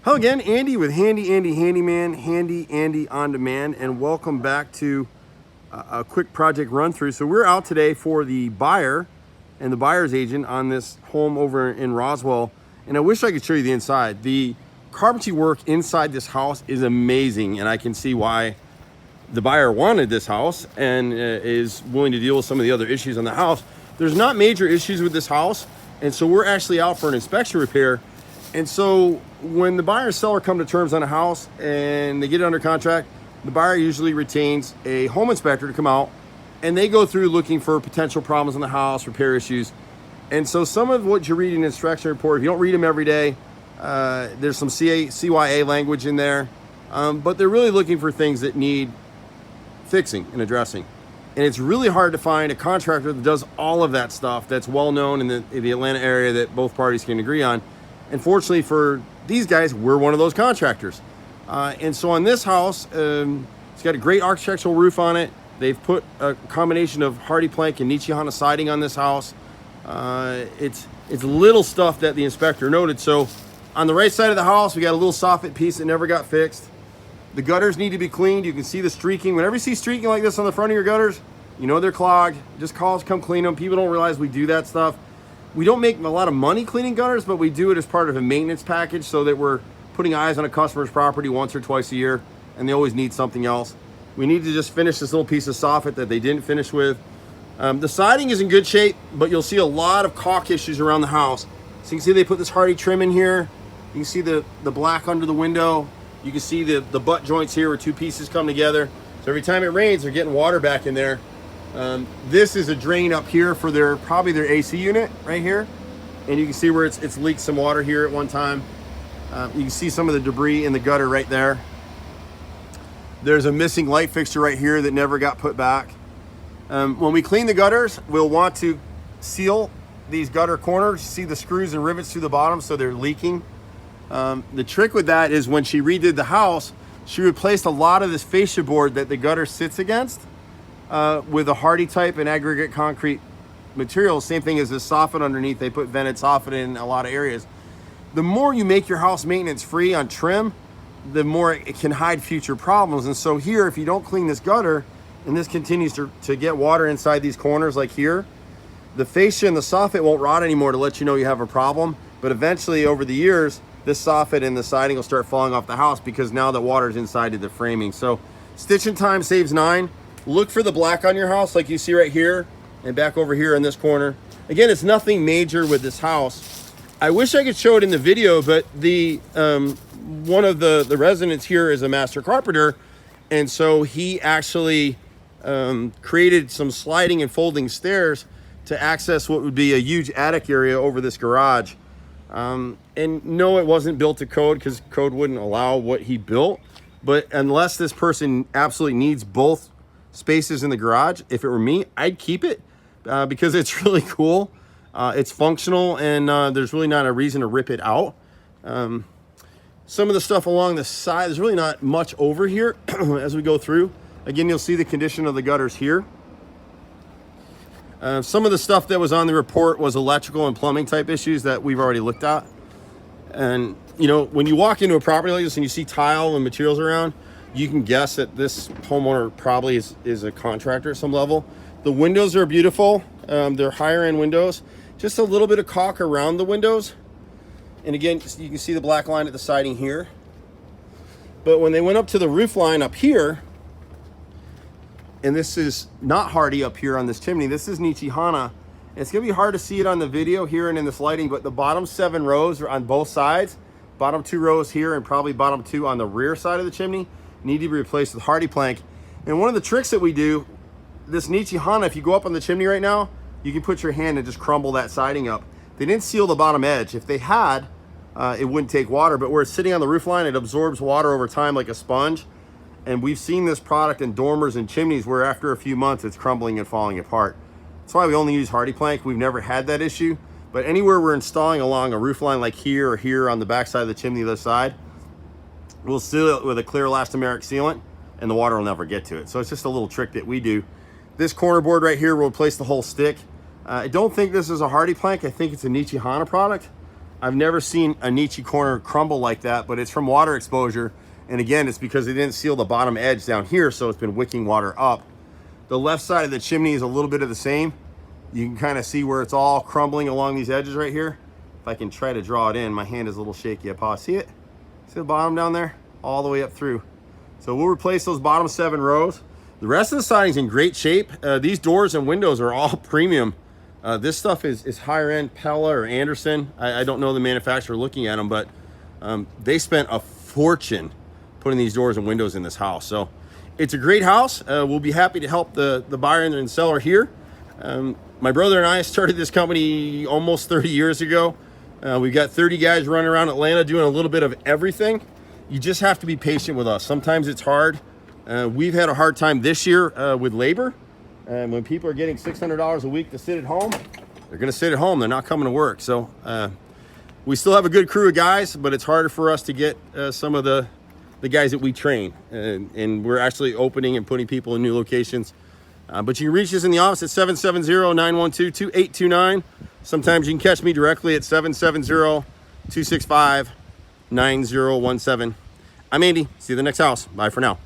Hello again, Andy with Handy Andy Handyman, Handy Andy on Demand, and welcome back to a quick project run through. So we're out today for the buyer and the buyer's agent on this home over in Roswell, and I wish I could show you the inside. The carpentry work inside this house is amazing, and I can see why the buyer wanted this house and is willing to deal with some of the other issues on the house. There's not major issues with this house, and so we're actually out for an inspection repair. And so when the buyer and seller come to terms on a house and they get it under contract, the buyer usually retains a home inspector to come out, and they go through looking for potential problems in the house, repair issues. And so some of what you read in the inspection report, if you don't read them every day, there's some CYA language in there, but they're really looking for things that need fixing and addressing. And it's really hard to find a contractor that does all of that stuff that's well known in the Atlanta area that both parties can agree on. And fortunately for these guys, we're one of those contractors. And so on this house, it's got a great architectural roof on it. They've put a combination of hardy plank and Nichihana siding on this house. It's little stuff that the inspector noted. So on the right side of the house, we got a little soffit piece that never got fixed. The gutters need to be cleaned. You can see the streaking. Whenever you see streaking like this on the front of your gutters, you know they're clogged. Just call us, come clean them. People don't realize we do that stuff. We don't make a lot of money cleaning gutters, but we do it as part of a maintenance package so that we're putting eyes on a customer's property once or twice a year, and they always need something else. We need to just finish this little piece of soffit that they didn't finish with. The siding is in good shape, but you'll see a lot of caulk issues around the house. So you can see they put this hardy trim in here. You can see the black under the window. You can see the butt joints here where two pieces come together. So every time it rains, they're getting water back in there. This is a drain up here for probably their AC unit right here. And you can see where it's leaked some water here at one time. You can see some of the debris in the gutter right there. There's a missing light fixture right here that never got put back. When we clean the gutters, we'll want to seal these gutter corners. See the screws and rivets through the bottom so they're leaking. The trick with that is when she redid the house, she replaced a lot of this fascia board that the gutter sits against with a hardy type and aggregate concrete material. Same thing as this soffit underneath. They put vented soffit in a lot of areas. The more you make your house maintenance free on trim, the more it can hide future problems. And so here, if you don't clean this gutter and this continues to get water inside these corners like here, the fascia and the soffit won't rot anymore to let you know you have a problem. But eventually over the years, this soffit and the siding will start falling off the house because now the water's inside of the framing. So stitching time saves 9. Look for the black on your house like you see right here and back over here in this corner. Again, it's nothing major with this house. I wish I could show it in the video, but one of the residents here is a master carpenter, and so he actually created some sliding and folding stairs to access what would be a huge attic area over this garage. And no, it wasn't built to code because code wouldn't allow what he built. But unless this person absolutely needs both spaces in the garage, if it were me, I'd keep it because it's really cool. It's functional, and there's really not a reason to rip it out. Some of the stuff along the side, there's really not much over here as we go through. Again, you'll see the condition of the gutters here. Some of the stuff that was on the report was electrical and plumbing type issues that we've already looked at. And you know, when you walk into a property like this and you see tile and materials around, you can guess that this homeowner probably is a contractor at some level. The windows are beautiful. They're higher end windows. Just a little bit of caulk around the windows. And again, you can see the black line at the siding here. But when they went up to the roof line up here, and this is not hardy up here on this chimney, this is Nichihana. It's gonna be hard to see it on the video here and in this lighting, but the bottom 7 rows are on both sides. Bottom 2 rows here and probably bottom 2 on the rear side of the chimney need to be replaced with hardy plank. And one of the tricks that we do, this Nichihana, if you go up on the chimney right now, you can put your hand and just crumble that siding up. They didn't seal the bottom edge. If they had, it wouldn't take water, but where it's sitting on the roof line, it absorbs water over time like a sponge. And we've seen this product in dormers and chimneys where after a few months it's crumbling and falling apart. That's why we only use hardy plank. We've never had that issue, but anywhere we're installing along a roof line like here or here on the back side of the chimney, the other side, we'll seal it with a clear elastomeric sealant and the water will never get to it. So it's just a little trick that we do. This corner board right here will replace the whole stick. I don't think this is a hardy plank. I think it's a Nichihana product. I've never seen a niche corner crumble like that, but it's from water exposure. And again, it's because they didn't seal the bottom edge down here, so it's been wicking water up. The left side of the chimney is a little bit of the same. You can kind of see where it's all crumbling along these edges right here. If I can try to draw it in, my hand is a little shaky. I pause. See it? See the bottom down there? All the way up through. So we'll replace those bottom 7 rows. The rest of the siding's in great shape. These doors and windows are all premium. This stuff is higher end Pella or Anderson. I don't know the manufacturer looking at them, but they spent a fortune putting these doors and windows in this house. So it's a great house. We'll be happy to help the buyer and seller here. My brother and I started this company almost 30 years ago. We've got 30 guys running around Atlanta doing a little bit of everything. You just have to be patient with us. Sometimes it's hard. We've had a hard time this year with labor. And when people are getting $600 a week to sit at home, they're going to sit at home. They're not coming to work. So we still have a good crew of guys, but it's harder for us to get some of the guys that we train. And we're actually opening and putting people in new locations. But you can reach us in the office at 770-912-2829. Sometimes you can catch me directly at 770-265-9017. I'm Andy. See you at the next house. Bye for now.